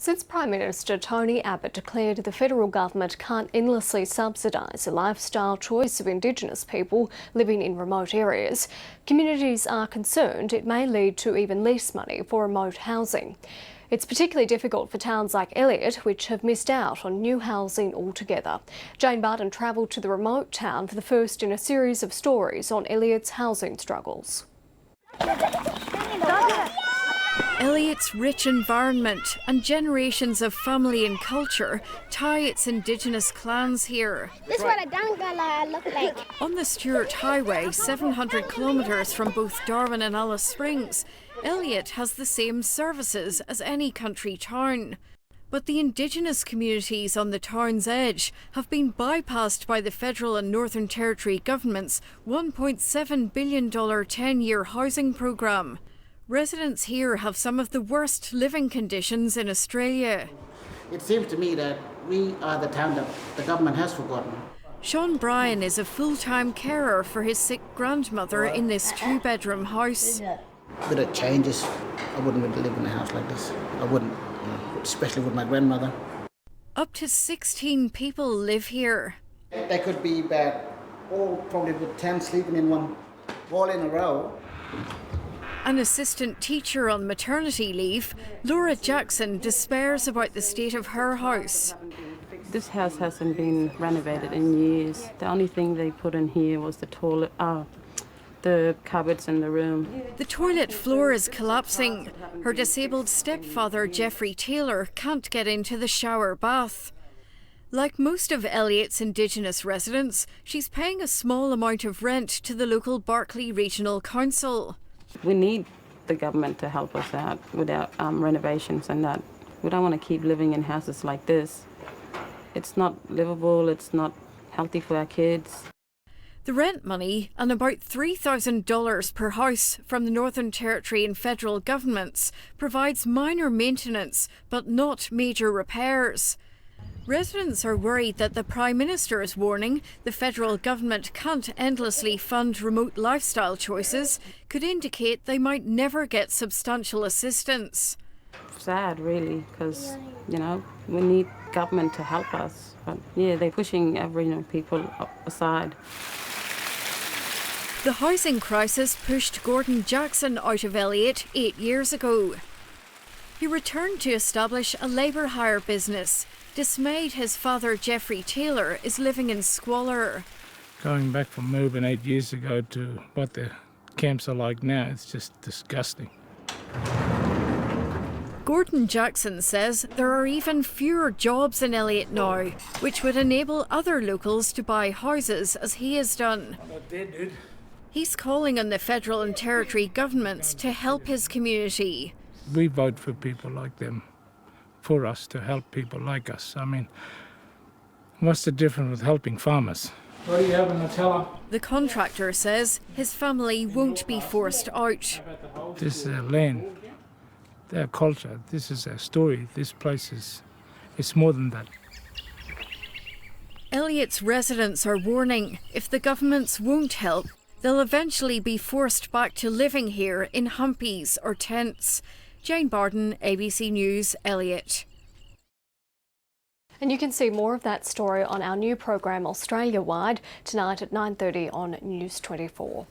Since Prime Minister Tony Abbott declared the federal government can't endlessly subsidise the lifestyle choice of indigenous people living in remote areas, communities are concerned it may lead to even less money for remote housing. It's particularly difficult for towns like Elliott, which have missed out on new housing altogether. Jane Bardon travelled to the remote town for the first in a series of stories on Elliott's housing struggles. Elliott's rich environment and generations of family and culture tie its indigenous clans here. This is what a dangala look like. On the Stuart Highway, 700 kilometres from both Darwin and Alice Springs, Elliott has the same services as any country town. But the indigenous communities on the town's edge have been bypassed by the federal and Northern Territory government's $1.7 billion 10-year housing programme. Residents here have some of the worst living conditions in Australia. It seems to me that we are the town that the government has forgotten. Sean Bryan is a full-time carer for his sick grandmother in this two-bedroom house. With the changes, I wouldn't want to live in a house like this. I wouldn't, especially with my grandmother. Up to 16 people live here. There could be about probably with 10 sleeping in one wall in a row. An assistant teacher on maternity leave, Laura Jackson despairs about the state of her house. This house hasn't been renovated in years. The only thing they put in here was the toilet, the cupboards in the room. The toilet floor is collapsing. Her disabled stepfather, Jeffrey Taylor, can't get into the shower bath. Like most of Elliott's Indigenous residents, she's paying a small amount of rent to the local Barkly Regional Council. We need the government to help us out with our renovations and that. We don't want to keep living in houses like this. It's not livable, it's not healthy for our kids. The rent money, and about $3,000 per house from the Northern Territory and federal governments, provides minor maintenance but not major repairs. Residents are worried that the Prime Minister is warning the federal government can't endlessly fund remote lifestyle choices could indicate they might never get substantial assistance. Sad, really, because, we need government to help us. But, they're pushing people aside. The housing crisis pushed Gordon Jackson out of Elliott 8 years ago. He returned to establish a labour hire business. Dismayed his father, Jeffrey Taylor, is living in squalor. Going back from Melbourne 8 years ago to what the camps are like now, it's just disgusting. Gordon Jackson says there are even fewer jobs in Elliott now, which would enable other locals to buy houses as he has done. He's calling on the federal and territory governments to help his community. We vote for people like them, for us to help people like us. I mean, what's the difference with helping farmers? What do you have in Nutella? The contractor says his family won't be forced out. This is their land, their culture, this is their story. This place it's more than that. Elliott's residents are warning if the governments won't help, they'll eventually be forced back to living here in humpies or tents. Jane Bardon, ABC News, Elliott. And you can see more of that story on our new program Australia Wide tonight at 9:30 on News 24.